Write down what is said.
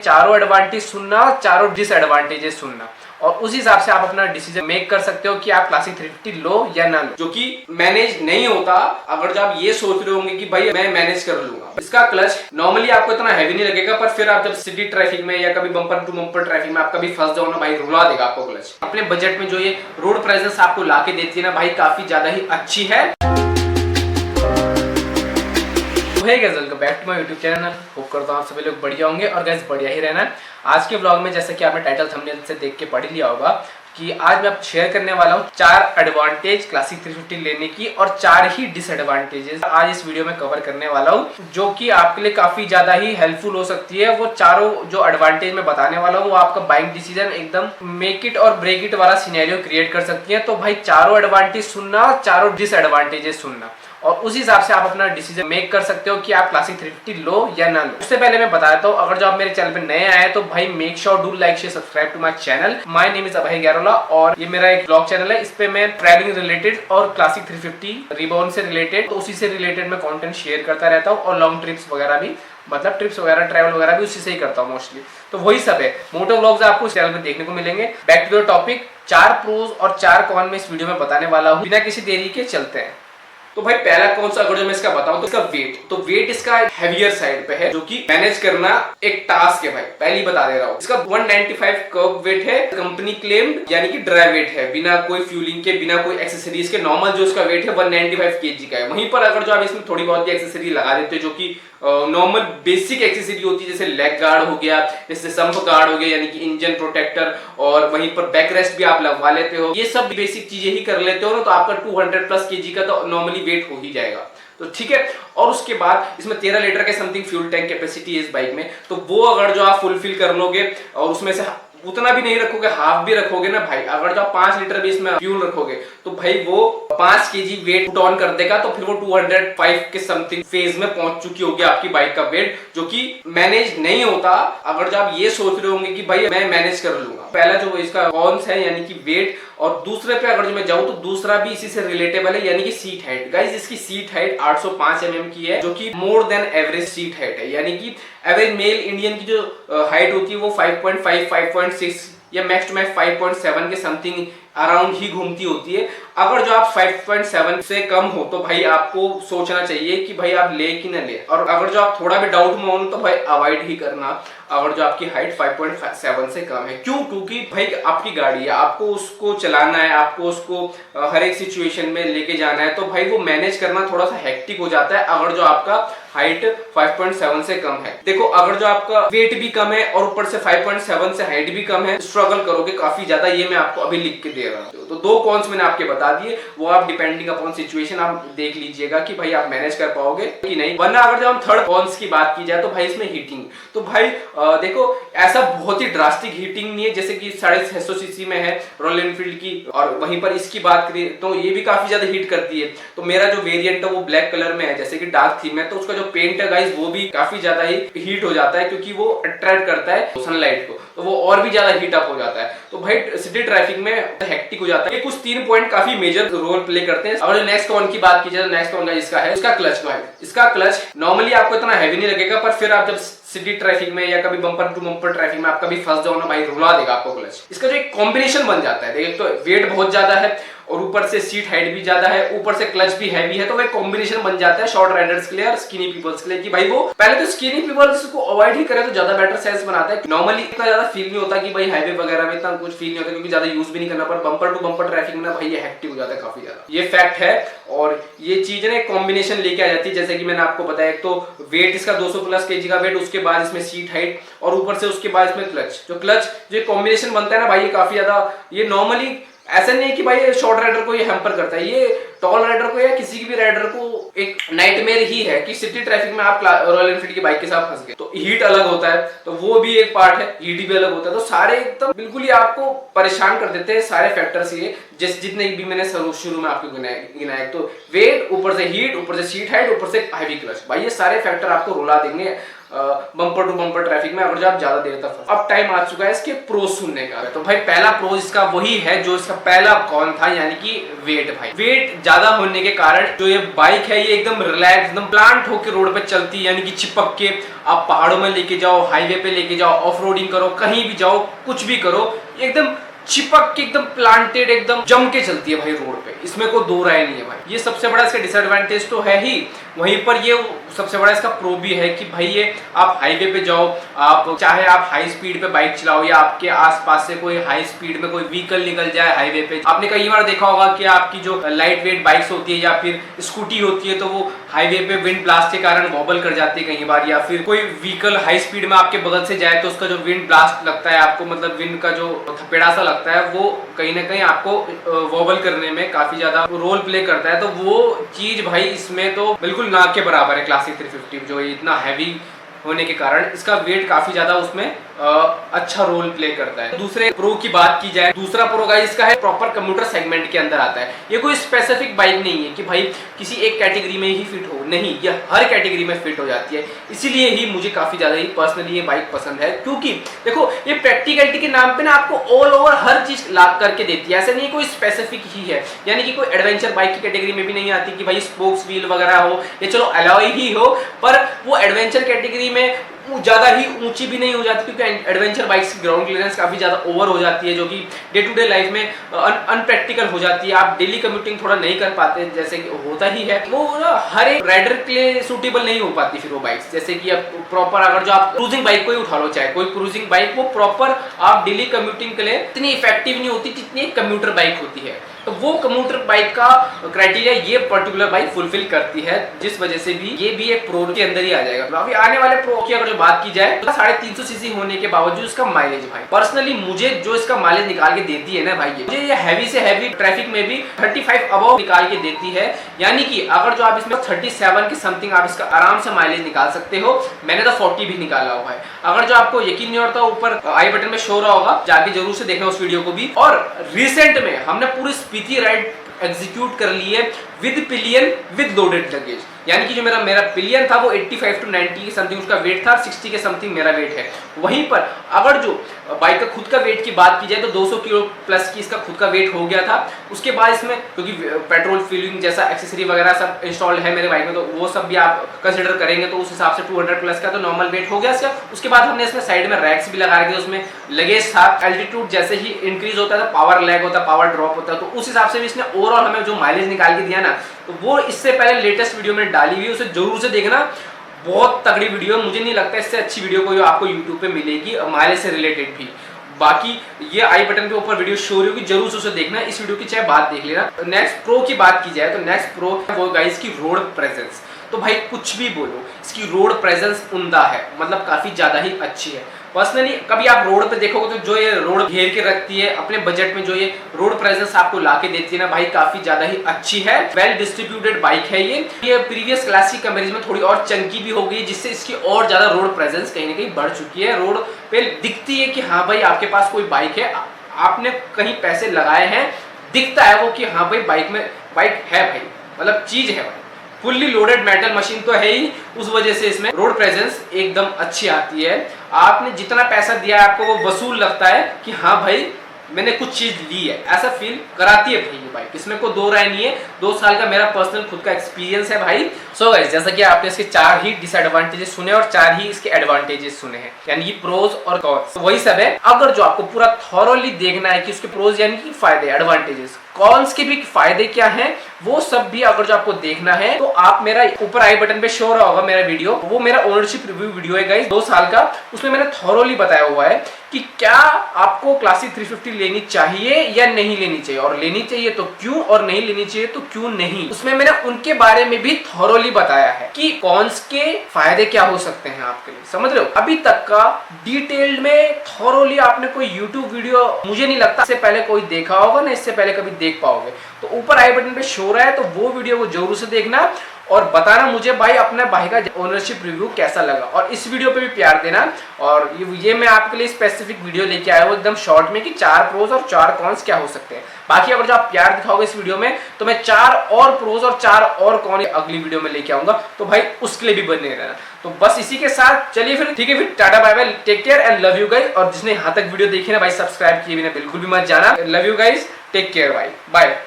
चारों एडवांटेज सुनना, चारों डिसएडवांटेजेस सुनना और उस हिसाब से आप अपना डिसीजन मेक कर सकते हो कि आप क्लासिक 350 लो या ना लो, जो कि मैनेज नहीं होता। अगर जब आप ये सोच रहे होंगे कि भाई मैं मैनेज कर लूंगा, इसका क्लच नॉर्मली आपको इतना हैवी नहीं लगेगा, पर फिर आप जब सिटी ट्रैफिक में या कभी बम्पर टू बम्पर ट्रैफिक में आप कभी फंस जाओ ना भाई, रुला देगा आपको क्लच। अपने बजट में जो ये रोड प्रेजेंस आपको लाके देती है ना भाई, काफी ज्यादा ही अच्छी है। Hey guys, welcome back to my YouTube channel. Hope करता हूँ आप सभी लोग बढ़िया होंगे और गाइस बढ़िया ही रहना। आज के व्लॉग में जैसे कि आपने टाइटल थंबनेल से देख के पढ़ लिया होगा कि आज मैं शेयर करने वाला हूँ 4 एडवांटेज क्लासिक 350 लेने की और 4 ही डिसएडवांटेजेस आज इस वीडियो में कवर करने वाला हूँ, जो कि आपके लिए काफी ज्यादा ही हेल्पफुल हो सकती है। वो चारों जो एडवांटेज मैं बताने वाला हूँ वो आपका बाइंग डिसीजन एकदम मेक इट और ब्रेक इट वाला सिनेरियो क्रिएट कर सकती है। तो भाई चारों एडवांटेज सुनना, चारों डिसएडवांटेजेस सुनना और उस हिसाब से आप अपना डिसीजन मेक कर सकते हो कि आप क्लासिक 350 लो या ना लो। उससे पहले मैं बता देता हूँ, अगर जो आप मेरे चैनल पे नए आए तो भाई make sure do like share subscribe to my channel. My name is Abhay Gairola और ये मेरा एक ब्लॉग चैनल है। इस पे मैं ट्रैवलिंग रिलेटेड और क्लासिक 350 रिबॉर्न से रिलेटेड, तो उसी से रिलेटेड मैं कंटेंट शेयर करता रहता हूँ और लॉन्ग ट्रिप्स वगैरह भी, मतलब ट्रिप्स वगैरह ट्रैवल वगैरह भी उसी से ही करता हूँ मोस्टली। तो वही सब है, मोटो व्लॉग्स आपको इस चैनल पे देखने को मिलेंगे। Back to the topic, 4 pros और 4 कॉन में इस वीडियो में बताने वाला हूँ। बिना किसी देरी के चलते हैं। तो भाई पहला कौन सा, अगर जो मैं इसका बताऊं तो इसका वेट, तो वेट इसका हैवियर साइड पे है, जो कि मैनेज करना एक टास्क है भाई, पहले ही बता दे रहा हूँ। इसका 195 कर्व वेट है, कंपनी क्लेम्ड, यानी कि ड्राई वेट है, बिना कोई फ्यूलिंग के, बिना कोई एक्सेसरीज के। नॉर्मल जो इसका वेट है 195 केजी का है। वहीं पर अगर जो आप इसमें थोड़ी बहुत भी एक्सेसरी लगा देते हो, जो कि नॉर्मल बेसिक एक्सेसरी होती है, जैसे लेग गार्ड हो गया, जैसे संप गार्ड हो गया, यानी कि इंजन प्रोटेक्टर, और वहीं पर बैक रेस्ट भी आप लगवा लेते हो, ये सब बेसिक चीजें ही कर लेते हो ना, तो आपका 200 प्लस केजी का तो नॉर्मली वेट हो ही जाएगा। तो ठीक है। और उसके बाद इसमें 13 लीटर के समथिंग फ्यूल टैंक कैपेसिटी है इस बाइक में, तो वो अगर जो आप फुलफिल कर लोगे और उसमें से उतना भी नहीं रखोगे, हाफ भी रखोगे ना भाई, अगर जो आप 5 लीटर भी इसमें फ्यूल रखोगे तो भाई वो 5 केजी वेट पुट ऑन कर देगा। तो फिर वो 205 के समथिंग फेज में पहुंच चुकी होगी आपकी बाइक का वेट, जो कि मैनेज नहीं होता। अगर जो आप ये सोच रहे होंगे कि भाई मैं मैनेज कर लूंगा, पहला जो इसका कॉन्स है यानी कि वेट, और दूसरे पे अगर जो मैं जाऊं तो दूसरा भी इसी से रिलेटेबल है, यानी कि सीट हाइट। गाइस इसकी सीट हाइट 805 mm की है, जो कि more than average seat height है, यानी कि एवरेज मेल इंडियन की जो हाइट होती है वो 5.5 5.6 या मैक्स टू मैक्स 5.7 के समथिंग अराउंड ही घूमती होती है। अगर जो आप 5.7 से कम हो तो भाई आपको सोचना चाहिए कि भाई आप ले कि ना ले, और अगर जो आप थोड़ा भी डाउट में हो तो भाई अवॉइड ही करना, अगर जो आपकी हाइट 5.7 से कम है। क्यों? क्योंकि भाई आपकी गाड़ी है, आपको उसको चलाना है, आपको उसको हर एक सिचुएशन में लेके जाना है, तो भाई वो मैनेज करना थोड़ा सा हेक्टिक हो जाता है अगर जो आपका हाइट 5.7 से कम है। देखो अगर जो आपका वेट भी कम है और ऊपर से 5.7 से हाइट भी कम है, स्ट्रगल करोगे काफी ज्यादा, ये मैं आपको अभी लिख के दे रहा हूँ। तो 2 कॉन्स मैंने आपके बता दिए, वो आप डिपेंडिंग अपॉन सिचुएशन आप देख लीजिएगा कि भाई आप मैनेज कर पाओगे कि नहीं। वरना अगर जब हम थर्ड कॉन्स की बात की जाए तो भाई इसमें हीटिंग, तो भाई देखो ऐसा बहुत ही ड्रास्टिक हीटिंग नहीं है, जैसे कि 650 सीसी में है रॉयल एनफील्ड की, और वहीं पर इसकी बात करें तो ये भी काफी ज्यादा हीट करती है। तो मेरा जो वेरिएंट है वो ब्लैक कलर में है, जैसे कि डार्क थीम है, तो उसका जो पेंट है गाइस वो भी काफी ज्यादा ही हीट हो जाता है, क्योंकि वो अट्रैक्ट करता है सनलाइट को, तो वो और भी ज्यादा हीट अप हो जाता है। तो भाई सिटी ट्रैफिक में हेक्टिक हो जाता है। ये कुछ 3 पॉइंट काफी मेजर रोल प्ले करते हैं। और नेक्स्ट कॉन की बात की जाए तो नेक्स्ट कॉन इसका है इसका क्लच भाई। इसका क्लच नॉर्मली आपको इतना हैवी नहीं लगेगा, पर फिर आप जब सिटी ट्रैफिक में या कभी बम्पर टू बम्पर ट्रैफिक में आप कभी फंस जाओ ना भाई, रुला देगा आपको क्लच। इसका जो एक कॉम्बिनेशन बन जाता है, देखिए तो वेट बहुत ज्यादा है और ऊपर से सीट हाइट भी ज्यादा है, ऊपर से क्लच भी हैवी है, तो वो एक कॉम्बिनेशन बन जाता है शॉर्ट राइडर्स के लिए और स्किनी पीपल्स के लिए, कि भाई वो पहले तो स्किनी पीपल्स को अवॉइड ही करे तो ज्यादा बेटर सेंस बनाता है। नॉर्मली इतना ज्यादा फील नहीं होता कि भाई हाईवे वगैरह में इतना कुछ फील नहीं होता, क्योंकि ज्यादा यूज भी नहीं करना, पर बम्पर टू बम्पर ट्रैफिक में ना भाई ये हेक्टिक हो जाता है काफी ज्यादा, ये फैक्ट है। और ये चीज ना कॉम्बिनेशन लेके आ जाती है, जैसे कि मैंने आपको बताया, एक तो वेट इसका 200 प्लस केजी का वेट, उसके बाद इसमें सीट हाइट, और ऊपर से उसके बाद इसमें क्लच जो कॉम्बिनेशन बनता है ना भाई, ये काफी ज्यादा, ये नॉर्मली ऐसा नहीं है कि भाई शॉर्ट राइडर को ये हैम्पर करता है, ये टॉल राइडर को या किसी भी राइडर को एक नाइटमेयर ही है कि सिटी ट्रैफिक में आप रॉयल एनफील्ड की बाइक के साथ फंस गए। तो हीट अलग होता है, तो वो भी एक पार्ट है, हीट भी अलग होता है, तो सारे एकदम बिल्कुल ही आपको परेशान कर देते हैं सारे फैक्टर्स ये, जितने भी मैंने शुरू में आपको गिनाए। तो वेट, ऊपर से हीट, ऊपर से सीट हाइट, ऊपर से हैवी क्लच, भाई ये सारे फैक्टर आपको रुला देंगे बम्पर टू बम्पर ट्रैफिक में अगर जो आप ज्यादा देर तक अब टाइम आ चुका है इसके प्रोज सुनने का। तो भाई पहला प्रोज इसका वही है जो इसका पहला कौन था, यानी कि वेट। भाई वेट ज्यादा होने के कारण जो ये बाइक है ये एकदम रिलैक्स, एकदम प्लांट होकर रोड पे चलती है, यानी कि चिपक के आप पहाड़ों में लेके जाओ, हाईवे पे लेके जाओ, ऑफ रोडिंग करो, कहीं भी जाओ, कुछ भी करो, एकदम चिपक के एकदम प्लांटेड एकदम जम के चलती है भाई रोड पे, इसमें कोई दो राय नहीं है भाई। ये सबसे बड़ा इसका डिसएडवांटेज तो है ही, वहीं पर ये सबसे बड़ा इसका प्रो भी है कि भाई ये आप हाईवे पे जाओ, आप चाहे आप हाई स्पीड पे बाइक चलाओ या आपके आसपास से कोई हाई स्पीड में कोई व्हीकल निकल जाए हाईवे पे, आपने कई बार देखा होगा कि आपकी जो लाइट वेट बाइक्स होती है या फिर स्कूटी होती है तो वो हाईवे पे विंड ब्लास्ट के कारण वॉबल कर जाती है कई बार, या फिर कोई व्हीकल हाई स्पीड में आपके बगल से जाए तो उसका जो विंड ब्लास्ट लगता है आपको, मतलब विंड का जो थपेड़ा सा लगता है वो कहीं ना कहीं आपको वॉबल करने में काफी ज्यादा रोल प्ले करता है। तो वो चीज भाई इसमें तो बिल्कुल ना के बराबर है क्लासिक 350, जो इतना हैवी होने के कारण इसका वेट काफी ज्यादा उसमें अच्छा रोल प्ले करता है। दूसरे प्रो की बात की जाए, दूसरा प्रो गाइस इसका है प्रॉपर कम्यूटर सेगमेंट के अंदर आता है। ये कोई स्पेसिफिक बाइक नहीं है कि भाई किसी एक कैटेगरी में ही फिट हो, नहीं, ये हर कैटेगरी में फिट हो जाती है। इसीलिए ही मुझे काफी ज्यादा ही पर्सनली ये बाइक पसंद है, क्योंकि देखो ये प्रैक्टिकलिटी के नाम पे ना आपको ऑल ओवर हर चीज ला करके देती है। ऐसा नहीं कोई स्पेसिफिक ही है, यानी कि कोई एडवेंचर बाइक की कैटेगरी में भी नहीं आती कि भाई स्पोक्स व्हील वगैरह हो या चलो अलॉय ही हो, पर वो एडवेंचर कैटेगरी में ज्यादा ही ऊंची भी नहीं हो जाती, क्योंकि एडवेंचर बाइक्स की ग्राउंड क्लियरेंस काफी ज्यादा ओवर हो जाती है, जो कि डे टू डे लाइफ में अनप्रैक्टिकल हो जाती है। आप डेली कम्यूटिंग थोड़ा नहीं कर पाते जैसे कि होता ही है, वो ना हर एक राइडर के लिए सूटेबल नहीं हो पाती फिर वो बाइक्स। जैसे कि अब प्रॉपर अगर जो आप क्रूजिंग बाइक को ही उठा लो, चाहे कोई क्रूजिंग बाइक, वो प्रॉपर आप डेली कम्यूटिंग के लिए इतनी इफेक्टिव नहीं होती जितनी एक कम्यूटर बाइक होती है। तो वो कम्यूटर बाइक का क्राइटेरिया ये पर्टिकुलर बाइक फुलफिल करती है, जिस वजह से भी ये भी एक प्रो के अंदर ही आ जाएगा। अभी आने वाले प्रो की अगर बात की जाए तो 350 सीसी होने के बावजूद इसका माइलेज भाई पर्सनली मुझे जो इसका माइलेज निकाल के देती है ना भाई, मुझे ये हैवी से हैवी ट्रैफिक में भी 35 अबव निकाल के देती है। यानी कि अगर जो आप इसमें 37 के समथिंग आप इसका आराम से माइलेज निकाल सकते हो। मैंने तो 40 भी निकाला हो भाई। अगर जो आपको यकीन नहीं होता, ऊपर आई बटन में शो रहा होगा, जाके जरूर से देखना उस वीडियो को भी। और रिसेंट में हमने पूरी स्पीति राइड एग्जीक्यूट कर ली है with pillion with loaded luggage, यानी कि जो मेरा पिलियन था वो 85 to 90 के समथिंग उसका वेट था, 60 के समथिंग मेरा वेट है। वहीं पर अगर जो बाइक का खुद का वेट की बात की जाए तो 200 किलो प्लस की इसका खुद का वेट हो गया था। उसके बाद इसमें क्योंकि पेट्रोल फिलिंग जैसा एक्सेसरी वगैरह सब इंस्टॉल्ड है मेरे बाइक में, तो वो सब भी आप कंसिडर करेंगे तो उस हिसाब से 200 प्लस का तो नॉर्मल वेट हो गया इसका। उसके बाद हमने इसमें साइड में रैक्स भी लगा के उसमें लगेज था। एल्टीट्यूड जैसे ही इंक्रीज होता है तो पावर लैग होता है, पावर ड्रॉप होता है, तो उस हिसाब से भी इसने ओवरऑल हमें जो माइलेज निकाल के दिया ना, तो वो इससे पहले लेटेस्ट वीडियो में डाली हुई है, उसे जरूर से देखना। बहुत तगड़ी वीडियो, मुझे नहीं लगता इससे अच्छी वीडियो कोई आपको यूट्यूब पे मिलेगी माइलेज से रिलेटेड भी। बाकी ये आई बटन के ऊपर वीडियो शो होगी, जरूर से उसे देखना। इस वीडियो की चाहे बात देख लेना। नेक्स्ट प्रो की बात की जाए तो नेक्स्ट प्रो वो गाइस की रोड प्रेजेंस। तो भाई कुछ भी बोलो, इसकी रोड प्रेजेंस उम्दा है, मतलब काफी ज्यादा ही अच्छी है। पर्सनली कभी आप रोड पे देखोगे तो जो ये रोड घेर के रखती है अपने बजट में, जो ये रोड प्रेजेंस आपको लाके देती है ना भाई, काफी ज्यादा ही अच्छी है। वेल डिस्ट्रीब्यूटेड बाइक है ये प्रीवियस क्लासिक कंपैरिजन में थोड़ी और चंकी भी हो गई, जिससे इसकी और ज्यादा रोड प्रेजेंस कहीं ना कहीं बढ़ चुकी है। रोड पे दिखती है कि हाँ भाई आपके पास कोई बाइक है, आपने कहीं पैसे लगाए हैं, दिखता है वो कि हाँ भाई बाइक है भाई, मतलब चीज है भाई। फुल्ली लोडेड मेटल मशीन तो है ही, उस वजह से इसमें रोड प्रेजेंस एकदम अच्छी आती है। आपने जितना पैसा दिया है आपको वो वसूल लगता है कि हाँ भाई मैंने कुछ चीज ली है, ऐसा फील कराती है भाई ये बाइक। इसमें कोई दो राय नहीं है, 2 साल का मेरा पर्सनल खुद का एक्सपीरियंस है भाई। सो गाइस, जैसा कि आपने इसके 4 ही डिसएडवांटेजेस सुने और 4 ही इसके एडवांटेजेस सुने हैं, यानी कि प्रोज और कॉन्स, वही सब है। अगर जो आपको पूरा थॉरोली देखना है कि उसके प्रोज यानी कि फायदे, एडवांटेजेस, कॉन्स के भी फायदे क्या हैं, वो सब भी अगर जो आपको देखना है तो आप मेरा ऊपर आई बटन पे शो रहा होगा मेरा वीडियो, वो मेरा ओनरशिप रिव्यू वीडियो है गाइस 2 साल का। उसमें मैंने थॉरोली बताया हुआ है कि क्या आपको क्लासिक 350 लेनी चाहिए या नहीं लेनी चाहिए, और लेनी चाहिए तो क्यों, और नहीं लेनी चाहिए तो क्यों नहीं। उसमें मैंने उनके बारे में भी थॉरोली बताया है कि कॉन्स के फायदे क्या हो सकते हैं आपके लिए, समझ रहे हो। अभी तक का डिटेल्ड में थॉरोली आपने कोई यूट्यूब वीडियो मुझे नहीं लगता इससे पहले कोई देखा होगा ना, इससे पहले कभी देख पाओगे। तो ऊपर आई बटन पे शो रहा है, तो वो वीडियो को जरूर से देखना। और बताना मुझे भाई अपने भाई का ओनरशिप रिव्यू कैसा लगा, और इस वीडियो पे भी प्यार देना। और ये मैं आपके लिए स्पेसिफिक वीडियो लेके आया हूँ एकदम शॉर्ट में कि 4 प्रोज और 4 कॉन्स क्या हो सकते हैं। बाकी अगर जो आप प्यार दिखाओगे इस वीडियो में तो मैं 4 और प्रोज और 4 और कॉन अगली वीडियो में लेके आऊंगा, तो भाई उसके लिए भी बने रहना। तो बस इसी के साथ चलिए फिर, ठीक है, फिर tata bye bye, take care and love you guys. और जिसने यहाँ तक वीडियो देखी ना भाई, सब्सक्राइब किए बिना बिल्कुल भी मत जाना। Love you guys, take care भाई, बाय।